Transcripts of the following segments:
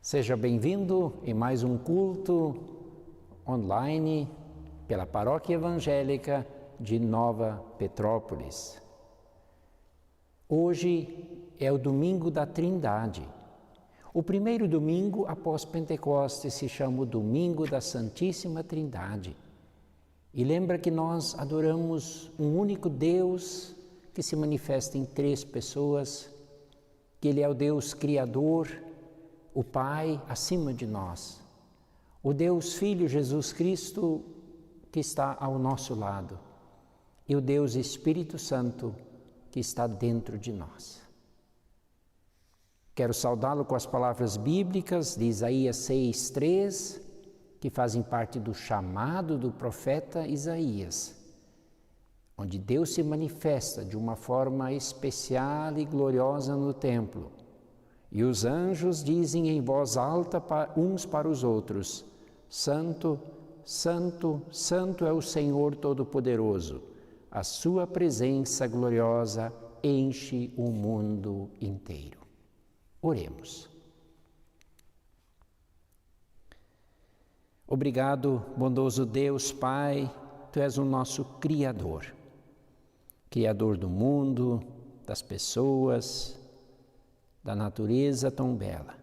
Seja bem-vindo em mais um culto online pela Paróquia Evangélica de Nova Petrópolis. Hoje é o Domingo da Trindade. O primeiro domingo após Pentecostes se chama o Domingo da Santíssima Trindade. E lembra que nós adoramos um único Deus que se manifesta em três pessoas, que Ele é o Deus Criador, o Pai acima de nós, o Deus Filho Jesus Cristo que está ao nosso lado e o Deus Espírito Santo que está dentro de nós. Quero saudá-lo com as palavras bíblicas de Isaías 6:3, que fazem parte do chamado do profeta Isaías, onde Deus se manifesta de uma forma especial e gloriosa no templo. E os anjos dizem em voz alta uns para os outros: Santo, Santo, Santo é o Senhor Todo-Poderoso. A sua presença gloriosa enche o mundo inteiro. Oremos. Obrigado, bondoso Deus Pai, Tu és o nosso Criador, Criador do mundo, das pessoas, da natureza tão bela.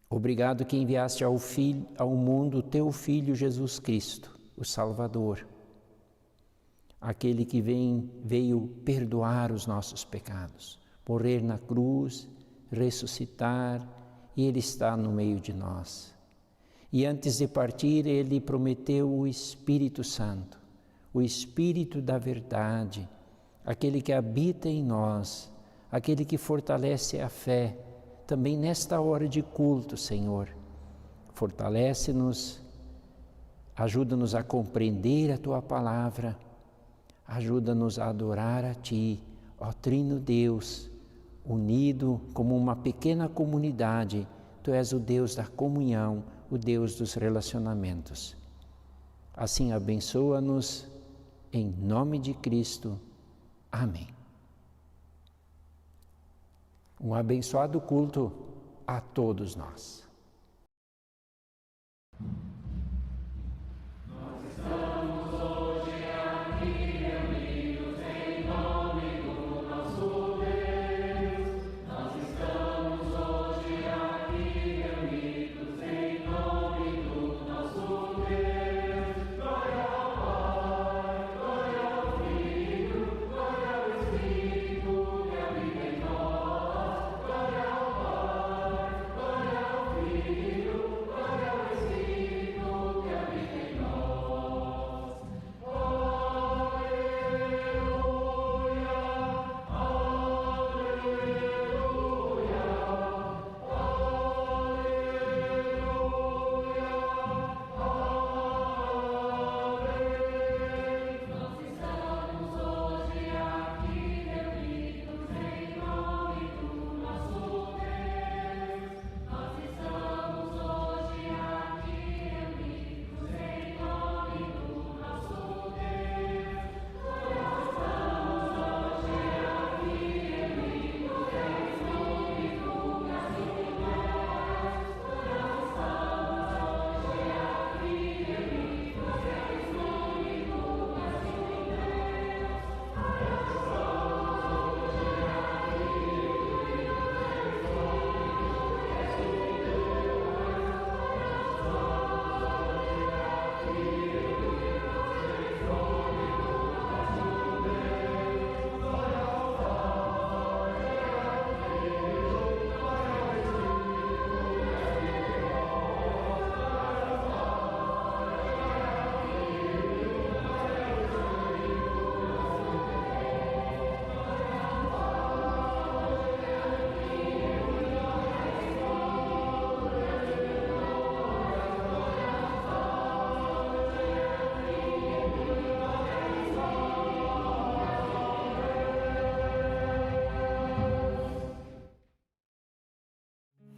Obrigado que enviaste ao mundo o Teu Filho Jesus Cristo, o Salvador, aquele que veio perdoar os nossos pecados, morrer na cruz, ressuscitar, e Ele está no meio de nós. E antes de partir, Ele prometeu o Espírito Santo, o Espírito da verdade, aquele que habita em nós, aquele que fortalece a fé, também nesta hora de culto, Senhor. Fortalece-nos, ajuda-nos a compreender a Tua palavra, ajuda-nos a adorar a Ti, ó Trino Deus, unido como uma pequena comunidade. Tu és o Deus da comunhão, o Deus dos relacionamentos. Assim abençoa-nos, em nome de Cristo. Amém. Um abençoado culto a todos nós.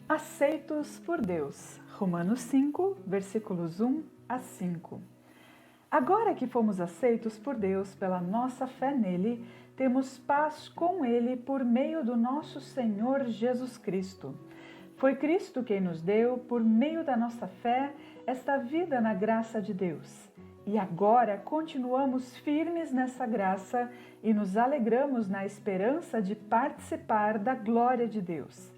Aceitos por Deus. Romanos 5, versículos 1 a 5. Agora que fomos aceitos por Deus pela nossa fé nele, temos paz com ele por meio do nosso Senhor Jesus Cristo. Foi Cristo quem nos deu, por meio da nossa fé, esta vida na graça de Deus. E agora continuamos firmes nessa graça e nos alegramos na esperança de participar da glória de Deus.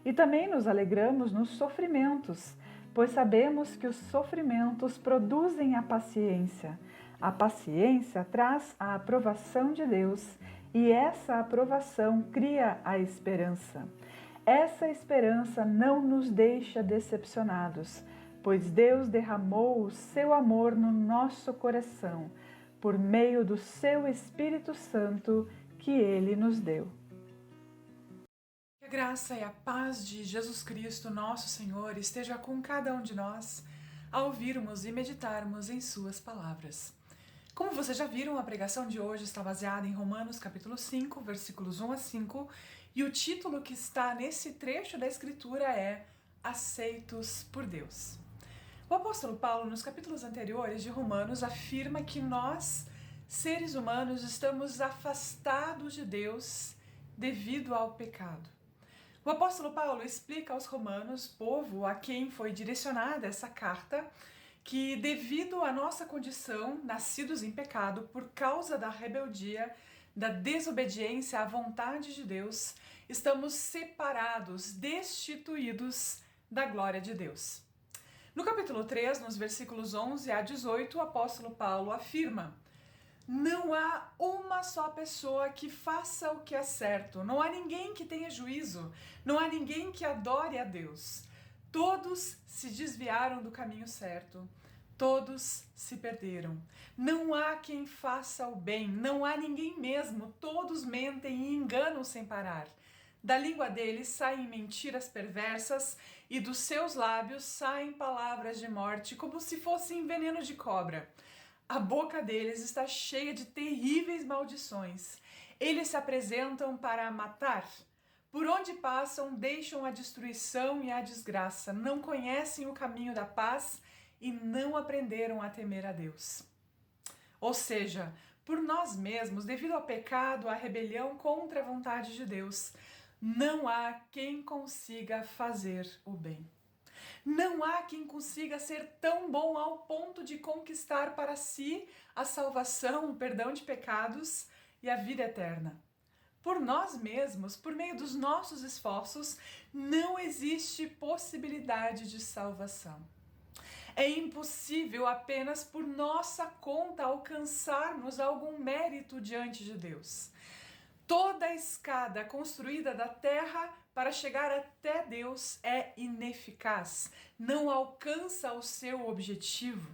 E também nos alegramos nos sofrimentos, pois sabemos que os sofrimentos produzem a paciência. A paciência traz a aprovação de Deus e essa aprovação cria a esperança. Essa esperança não nos deixa decepcionados, pois Deus derramou o seu amor no nosso coração, por meio do seu Espírito Santo que Ele nos deu. Que a graça e a paz de Jesus Cristo, nosso Senhor, esteja com cada um de nós ao ouvirmos e meditarmos em suas palavras. Como vocês já viram, a pregação de hoje está baseada em Romanos capítulo 5, versículos 1 a 5, e o título que está nesse trecho da Escritura é Aceitos por Deus. O apóstolo Paulo, nos capítulos anteriores de Romanos, afirma que nós, seres humanos, estamos afastados de Deus devido ao pecado. O apóstolo Paulo explica aos romanos, povo a quem foi direcionada essa carta, que devido à nossa condição, nascidos em pecado, por causa da rebeldia, da desobediência à vontade de Deus, estamos separados, destituídos da glória de Deus. No capítulo 3, nos versículos 11 a 18, o apóstolo Paulo afirma: não há uma só pessoa que faça o que é certo, não há ninguém que tenha juízo, não há ninguém que adore a Deus. Todos se desviaram do caminho certo, todos se perderam. Não há quem faça o bem, não há ninguém mesmo, todos mentem e enganam sem parar. Da língua deles saem mentiras perversas e dos seus lábios saem palavras de morte, como se fossem veneno de cobra. A boca deles está cheia de terríveis maldições. Eles se apresentam para matar. Por onde passam, deixam a destruição e a desgraça. Não conhecem o caminho da paz e não aprenderam a temer a Deus. Ou seja, por nós mesmos, devido ao pecado, à rebelião contra a vontade de Deus, não há quem consiga fazer o bem. Não há quem consiga ser tão bom ao ponto de conquistar para si a salvação, o perdão de pecados e a vida eterna. Por nós mesmos, por meio dos nossos esforços, não existe possibilidade de salvação. É impossível apenas por nossa conta alcançarmos algum mérito diante de Deus. Toda a escada construída da terra para chegar até Deus é ineficaz, não alcança o seu objetivo.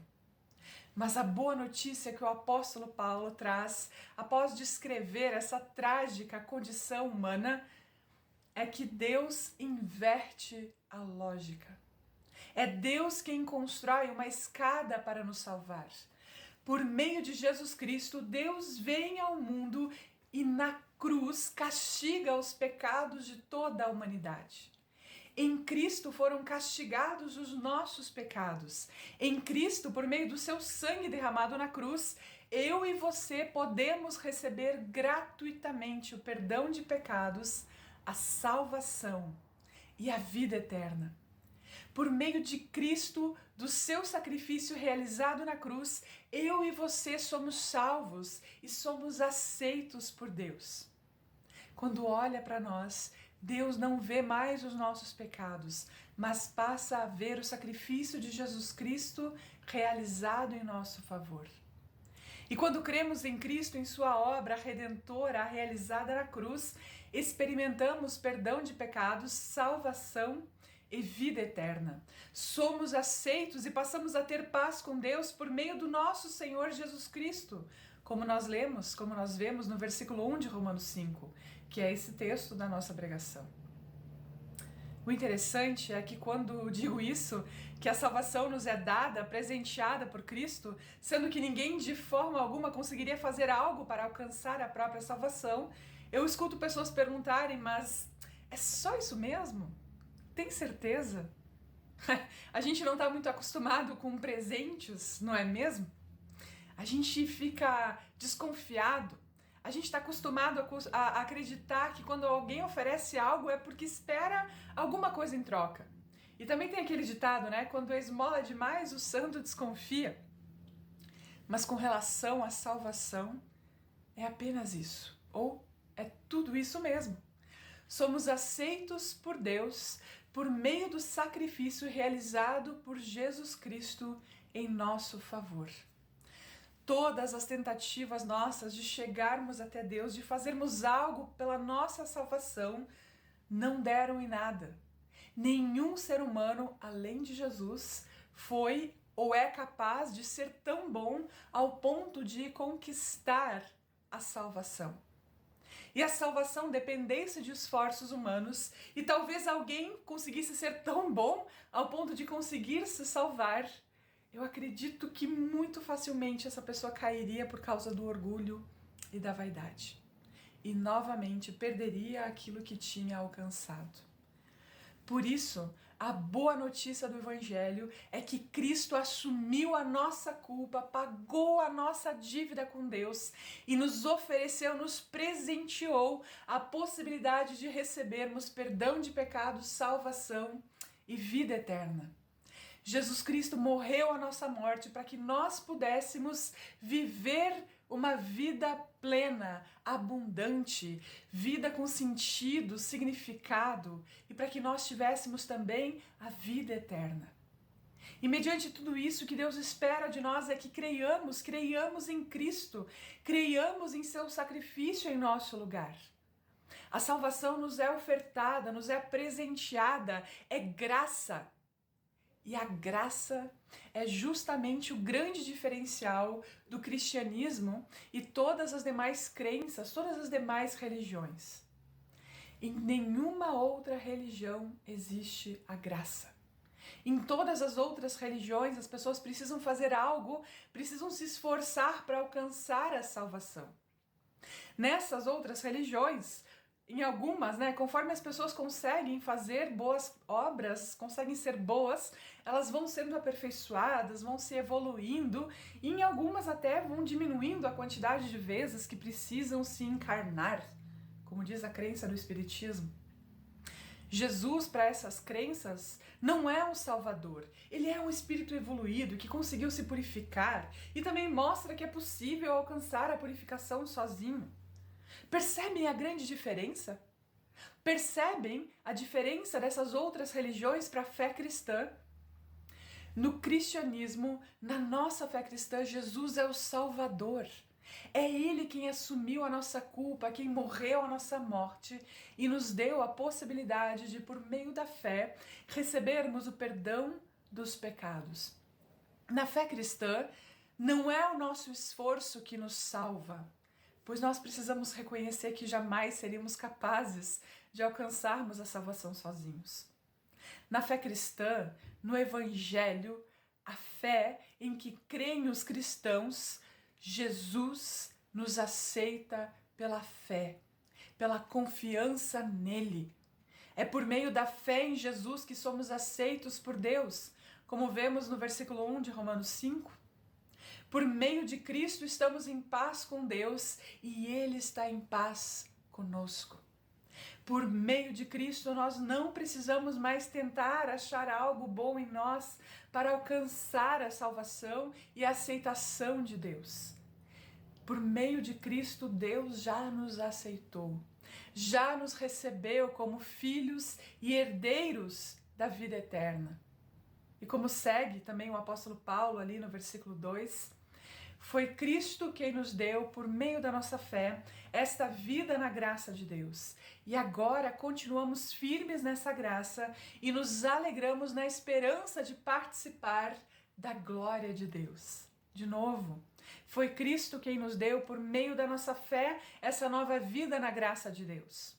Mas a boa notícia que o apóstolo Paulo traz, após descrever essa trágica condição humana, é que Deus inverte a lógica. É Deus quem constrói uma escada para nos salvar. Por meio de Jesus Cristo, Deus vem ao mundo e na cruz castiga os pecados de toda a humanidade. Em Cristo foram castigados os nossos pecados. Em Cristo, por meio do seu sangue derramado na cruz, eu e você podemos receber gratuitamente o perdão de pecados, a salvação e a vida eterna. Por meio de Cristo, do seu sacrifício realizado na cruz, eu e você somos salvos e somos aceitos por Deus. Quando olha para nós, Deus não vê mais os nossos pecados, mas passa a ver o sacrifício de Jesus Cristo realizado em nosso favor. E quando cremos em Cristo, em sua obra redentora realizada na cruz, experimentamos perdão de pecados, salvação e vida eterna. Somos aceitos e passamos a ter paz com Deus por meio do nosso Senhor Jesus Cristo, como nós vemos no versículo 1 de Romanos 5, que é esse texto da nossa pregação. O interessante é que quando digo isso, que a salvação nos é dada, presenteada por Cristo, sendo que ninguém de forma alguma conseguiria fazer algo para alcançar a própria salvação, eu escuto pessoas perguntarem, mas é só isso mesmo? Tem certeza? A gente não está muito acostumado com presentes, não é mesmo? A gente fica desconfiado, A gente está acostumado a acreditar que quando alguém oferece algo é porque espera alguma coisa em troca. E também tem aquele ditado, né? Quando a esmola é demais, o santo desconfia. Mas com relação à salvação, é apenas isso. Ou é tudo isso mesmo. Somos aceitos por Deus por meio do sacrifício realizado por Jesus Cristo em nosso favor. Todas as tentativas nossas de chegarmos até Deus, de fazermos algo pela nossa salvação, não deram em nada. Nenhum ser humano, além de Jesus, foi ou é capaz de ser tão bom ao ponto de conquistar a salvação. E a salvação dependesse de esforços humanos, e talvez alguém conseguisse ser tão bom ao ponto de conseguir se salvar. Eu acredito que muito facilmente essa pessoa cairia por causa do orgulho e da vaidade. E novamente perderia aquilo que tinha alcançado. Por isso, a boa notícia do Evangelho é que Cristo assumiu a nossa culpa, pagou a nossa dívida com Deus e nos ofereceu, nos presenteou a possibilidade de recebermos perdão de pecados, salvação e vida eterna. Jesus Cristo morreu a nossa morte para que nós pudéssemos viver uma vida plena, abundante, vida com sentido, significado, e para que nós tivéssemos também a vida eterna. E mediante tudo isso, o que Deus espera de nós é que creiamos em Cristo, creiamos em seu sacrifício em nosso lugar. A salvação nos é ofertada, nos é presenteada, é graça. E a graça é justamente o grande diferencial do cristianismo e todas as demais crenças, todas as demais religiões. Em nenhuma outra religião existe a graça. Em todas as outras religiões, as pessoas precisam fazer algo, precisam se esforçar para alcançar a salvação. Nessas outras religiões, em algumas, conforme as pessoas conseguem fazer boas obras, conseguem ser boas, elas vão sendo aperfeiçoadas, vão se evoluindo, e em algumas até vão diminuindo a quantidade de vezes que precisam se encarnar, como diz a crença do Espiritismo. Jesus, para essas crenças, não é um salvador. Ele é um espírito evoluído que conseguiu se purificar e também mostra que é possível alcançar a purificação sozinho. Percebem a grande diferença? Percebem a diferença dessas outras religiões para a fé cristã? No cristianismo, na nossa fé cristã, Jesus é o Salvador. É Ele quem assumiu a nossa culpa, quem morreu a nossa morte e nos deu a possibilidade de, por meio da fé, recebermos o perdão dos pecados. Na fé cristã, não é o nosso esforço que nos salva, pois nós precisamos reconhecer que jamais seríamos capazes de alcançarmos a salvação sozinhos. Na fé cristã, no Evangelho, a fé em que creem os cristãos, Jesus nos aceita pela fé, pela confiança nele. É por meio da fé em Jesus que somos aceitos por Deus, como vemos no versículo 1 de Romanos 5. Por meio de Cristo estamos em paz com Deus e Ele está em paz conosco. Por meio de Cristo nós não precisamos mais tentar achar algo bom em nós para alcançar a salvação e a aceitação de Deus. Por meio de Cristo, Deus já nos aceitou, já nos recebeu como filhos e herdeiros da vida eterna. E como segue também o apóstolo Paulo ali no versículo 2, foi Cristo quem nos deu, por meio da nossa fé, esta vida na graça de Deus. E agora continuamos firmes nessa graça e nos alegramos na esperança de participar da glória de Deus. De novo, foi Cristo quem nos deu, por meio da nossa fé, essa nova vida na graça de Deus.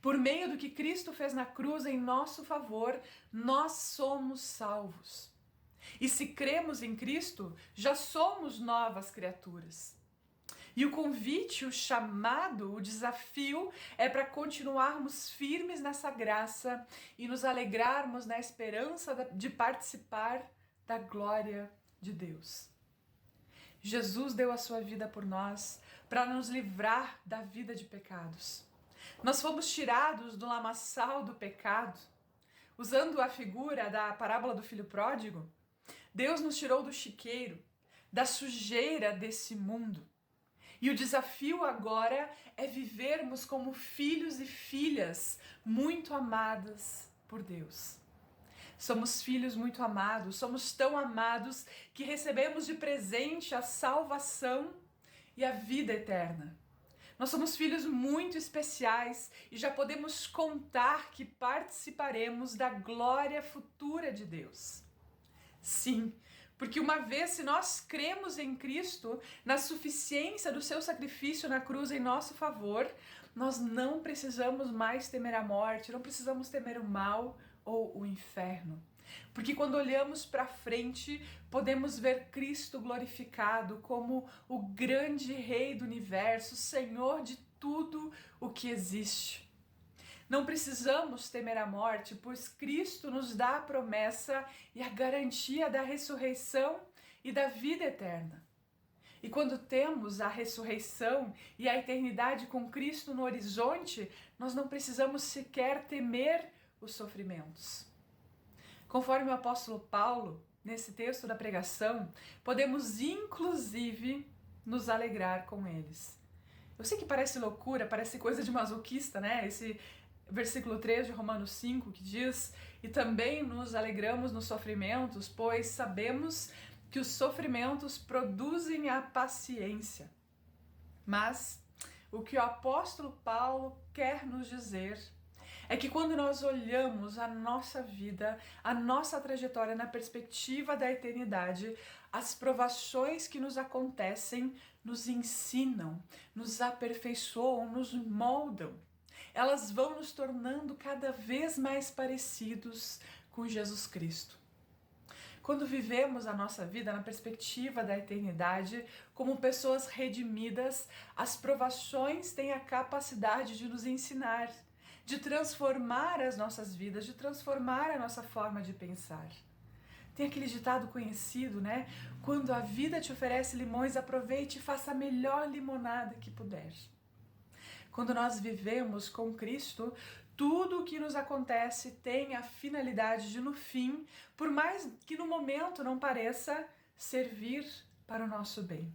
Por meio do que Cristo fez na cruz em nosso favor, nós somos salvos. E se cremos em Cristo, já somos novas criaturas. E o convite, o chamado, o desafio é para continuarmos firmes nessa graça e nos alegrarmos na esperança de participar da glória de Deus. Jesus deu a sua vida por nós para nos livrar da vida de pecados. Nós fomos tirados do lamaçal do pecado. Usando a figura da parábola do filho pródigo, Deus nos tirou do chiqueiro, da sujeira desse mundo. E o desafio agora é vivermos como filhos e filhas muito amadas por Deus. Somos filhos muito amados, somos tão amados que recebemos de presente a salvação e a vida eterna. Nós somos filhos muito especiais e já podemos contar que participaremos da glória futura de Deus. Sim, porque uma vez se nós cremos em Cristo, na suficiência do seu sacrifício na cruz em nosso favor, nós não precisamos mais temer a morte, não precisamos temer o mal ou o inferno. Porque quando olhamos para frente, podemos ver Cristo glorificado como o grande Rei do universo, Senhor de tudo o que existe. Não precisamos temer a morte, pois Cristo nos dá a promessa e a garantia da ressurreição e da vida eterna. E quando temos a ressurreição e a eternidade com Cristo no horizonte, nós não precisamos sequer temer os sofrimentos. Conforme o apóstolo Paulo, nesse texto da pregação, podemos inclusive nos alegrar com eles. Eu sei que parece loucura, parece coisa de masoquista, né? Esse versículo 3 de Romanos 5 que diz: e também nos alegramos nos sofrimentos, pois sabemos que os sofrimentos produzem a paciência. Mas o que o apóstolo Paulo quer nos dizer é que quando nós olhamos a nossa vida, a nossa trajetória na perspectiva da eternidade, as provações que nos acontecem nos ensinam, nos aperfeiçoam, nos moldam. Elas vão nos tornando cada vez mais parecidos com Jesus Cristo. Quando vivemos a nossa vida na perspectiva da eternidade, como pessoas redimidas, as provações têm a capacidade de nos ensinar, de transformar as nossas vidas, de transformar a nossa forma de pensar. Tem aquele ditado conhecido, né? Quando a vida te oferece limões, aproveite e faça a melhor limonada que puder. Quando nós vivemos com Cristo, tudo o que nos acontece tem a finalidade de, no fim, por mais que no momento não pareça, servir para o nosso bem.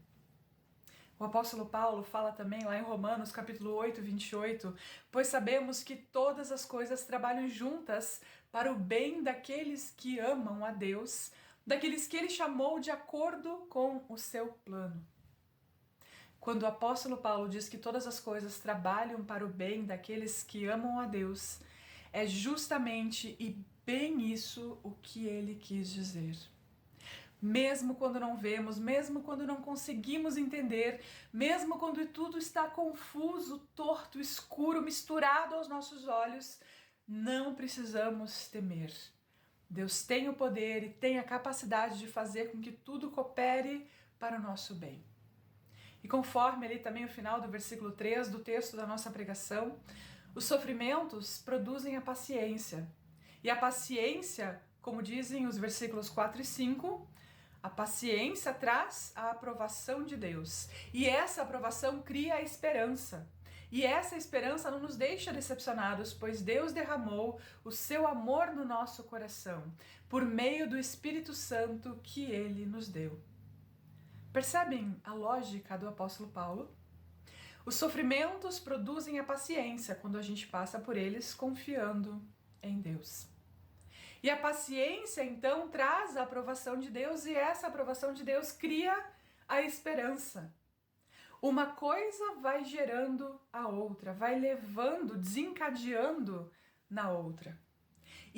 O apóstolo Paulo fala também lá em Romanos capítulo 8, 28, pois sabemos que todas as coisas trabalham juntas para o bem daqueles que amam a Deus, daqueles que ele chamou de acordo com o seu plano. Quando o apóstolo Paulo diz que todas as coisas trabalham para o bem daqueles que amam a Deus, é justamente e bem isso o que ele quis dizer. Mesmo quando não vemos, mesmo quando não conseguimos entender, mesmo quando tudo está confuso, torto, escuro, misturado aos nossos olhos, não precisamos temer. Deus tem o poder e tem a capacidade de fazer com que tudo coopere para o nosso bem. E conforme ali também o final do versículo 3 do texto da nossa pregação, os sofrimentos produzem a paciência. E a paciência, como dizem os versículos 4 e 5, a paciência traz a aprovação de Deus. E essa aprovação cria a esperança. E essa esperança não nos deixa decepcionados, pois Deus derramou o seu amor no nosso coração, por meio do Espírito Santo que Ele nos deu. Percebem a lógica do apóstolo Paulo? Os sofrimentos produzem a paciência quando a gente passa por eles confiando em Deus. E a paciência, então, traz a aprovação de Deus e essa aprovação de Deus cria a esperança. Uma coisa vai gerando a outra, vai levando, desencadeando na outra.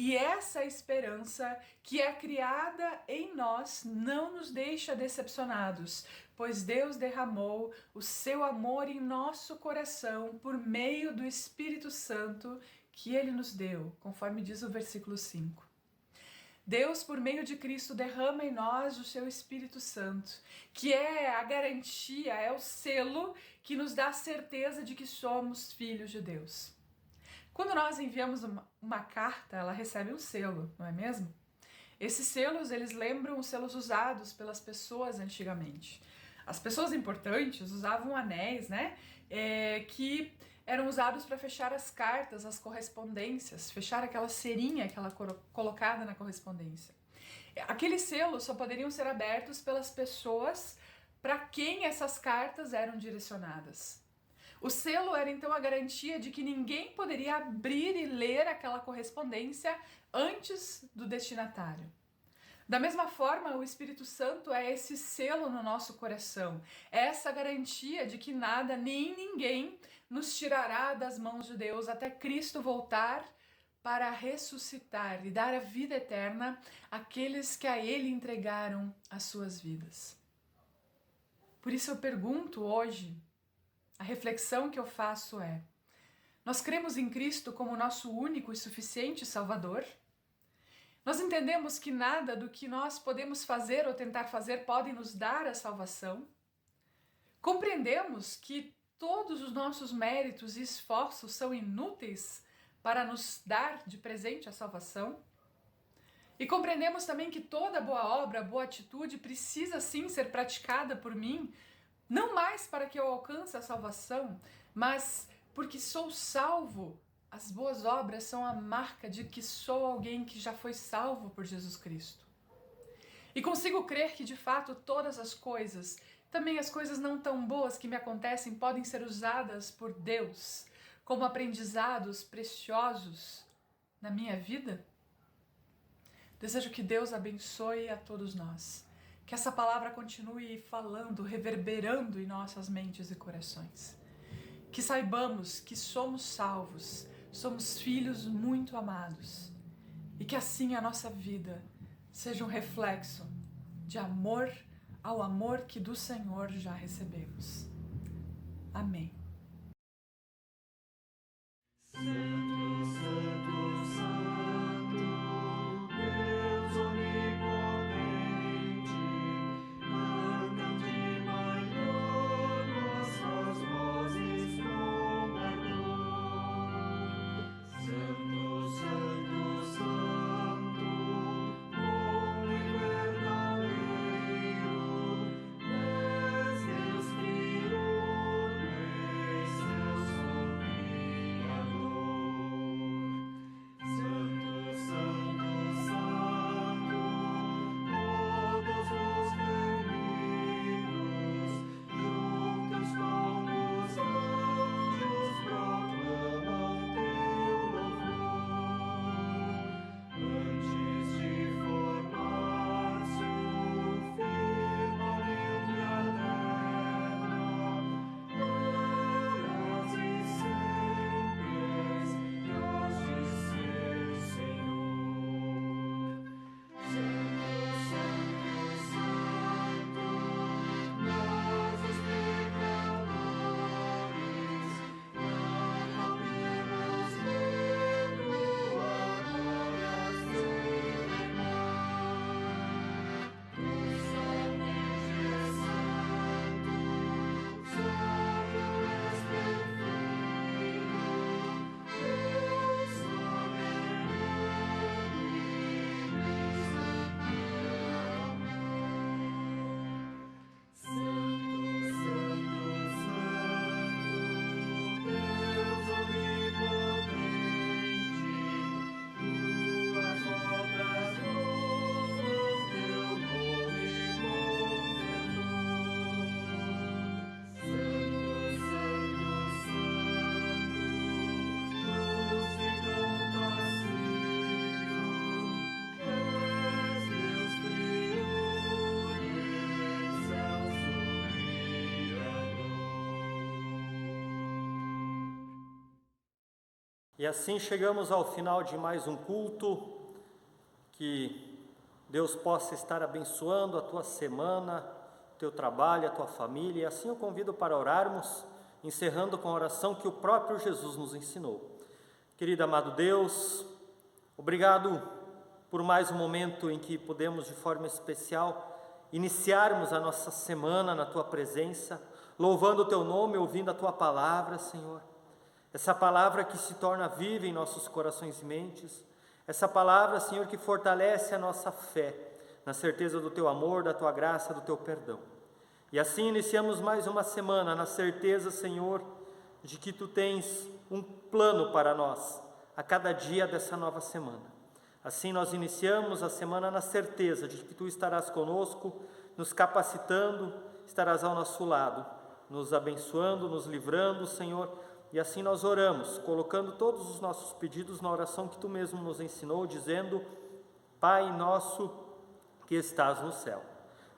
E essa esperança que é criada em nós não nos deixa decepcionados, pois Deus derramou o seu amor em nosso coração por meio do Espírito Santo que Ele nos deu, conforme diz o versículo 5. Deus, por meio de Cristo, derrama em nós o seu Espírito Santo, que é a garantia, é o selo que nos dá a certeza de que somos filhos de Deus. Quando nós enviamos uma carta, ela recebe um selo, não é mesmo? Esses selos, eles lembram os selos usados pelas pessoas antigamente. As pessoas importantes usavam anéis, né? Que eram usados para fechar as cartas, as correspondências, fechar aquela cerinha, aquela colocada na correspondência. Aqueles selos só poderiam ser abertos pelas pessoas para quem essas cartas eram direcionadas. O selo era então a garantia de que ninguém poderia abrir e ler aquela correspondência antes do destinatário. Da mesma forma, o Espírito Santo é esse selo no nosso coração, é essa garantia de que nada nem ninguém nos tirará das mãos de Deus até Cristo voltar para ressuscitar e dar a vida eterna àqueles que a Ele entregaram as suas vidas. Por isso eu pergunto hoje, a reflexão que eu faço é: nós cremos em Cristo como nosso único e suficiente Salvador? Nós entendemos que nada do que nós podemos fazer ou tentar fazer pode nos dar a salvação? Compreendemos que todos os nossos méritos e esforços são inúteis para nos dar de presente a salvação? E compreendemos também que toda boa obra, boa atitude precisa sim ser praticada por mim, não mais para que eu alcance a salvação, mas porque sou salvo. As boas obras são a marca de que sou alguém que já foi salvo por Jesus Cristo. E consigo crer que de fato todas as coisas, também as coisas não tão boas que me acontecem, podem ser usadas por Deus como aprendizados preciosos na minha vida? Desejo que Deus abençoe a todos nós, que essa palavra continue falando, reverberando em nossas mentes e corações. Que saibamos que somos salvos, somos filhos muito amados e que assim a nossa vida seja um reflexo de amor ao amor que do Senhor já recebemos. Amém. E assim chegamos ao final de mais um culto. Que Deus possa estar abençoando a tua semana, o teu trabalho, a tua família. E assim eu convido para orarmos, encerrando com a oração que o próprio Jesus nos ensinou. Querido amado Deus, obrigado por mais um momento em que podemos de forma especial iniciarmos a nossa semana na tua presença, louvando o teu nome, ouvindo a tua palavra, Senhor. Essa palavra que se torna viva em nossos corações e mentes, essa palavra, Senhor, que fortalece a nossa fé, na certeza do teu amor, da tua graça, do teu perdão. E assim iniciamos mais uma semana na certeza, Senhor, de que Tu tens um plano para nós a cada dia dessa nova semana. Assim nós iniciamos a semana na certeza de que Tu estarás conosco, nos capacitando, estarás ao nosso lado, nos abençoando, nos livrando, Senhor. E assim nós oramos, colocando todos os nossos pedidos na oração que Tu mesmo nos ensinou, dizendo: Pai nosso que estás no céu,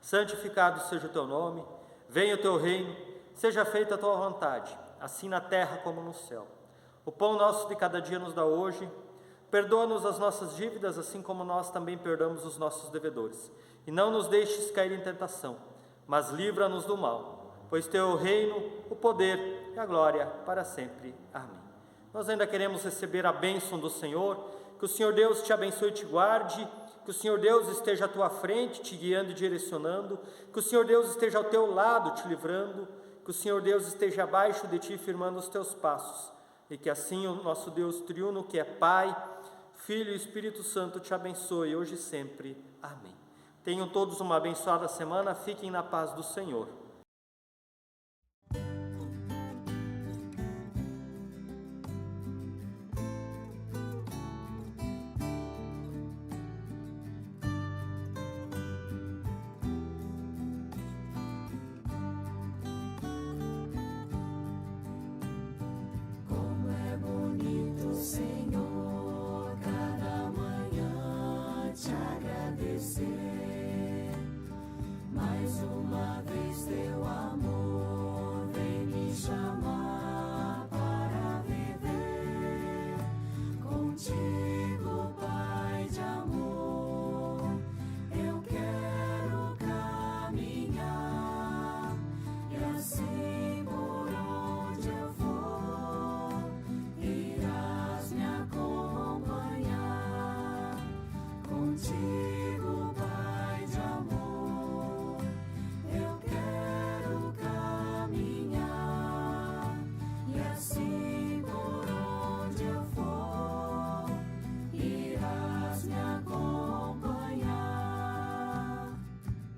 santificado seja o Teu nome, venha o Teu reino, seja feita a Tua vontade, assim na terra como no céu. O pão nosso de cada dia nos dá hoje, perdoa-nos as nossas dívidas, assim como nós também perdoamos os nossos devedores. E não nos deixes cair em tentação, mas livra-nos do mal, pois Teu é o reino, o poder e a glória para sempre. Amém. Nós ainda queremos receber a bênção do Senhor, que o Senhor Deus te abençoe e te guarde, que o Senhor Deus esteja à tua frente, te guiando e direcionando, que o Senhor Deus esteja ao teu lado, te livrando, que o Senhor Deus esteja abaixo de ti, firmando os teus passos, e que assim o nosso Deus triuno, que é Pai, Filho e Espírito Santo, te abençoe hoje e sempre. Amém. Tenham todos uma abençoada semana, fiquem na paz do Senhor. Senhor, cada manhã te agradecer, mais uma vez teu amor vem me chamar para viver contigo, Pai de amor. Eu quero caminhar e assim por onde eu for irás me acompanhar contigo, Pai de amor. Eu quero caminhar e assim por onde eu for irás me acompanhar.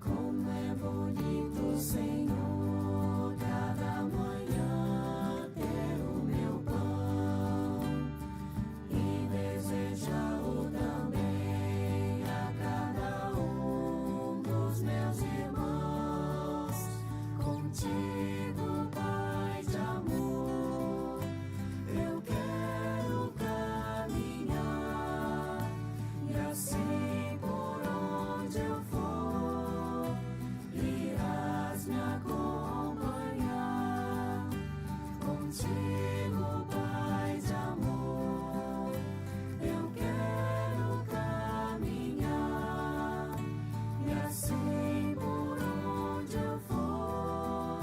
Como é bonito, Senhor, cada manhã ter o meu pão e desejá-lo também a cada um dos meus irmãos. Contigo, Pai de amor, eu quero caminhar e assim por onde eu for irás me acompanhar. Contigo, Pai de amor, eu quero caminhar e assim por onde eu for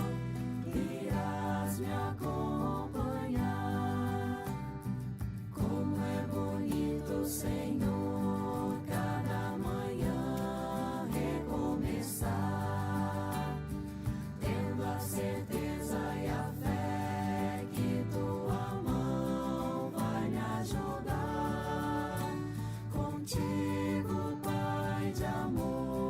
irás me acompanhar. Como é bonito, Senhor, cada manhã recomeçar, tendo a certeza e a fé que tua mão vai me ajudar. Contigo, Pai de amor,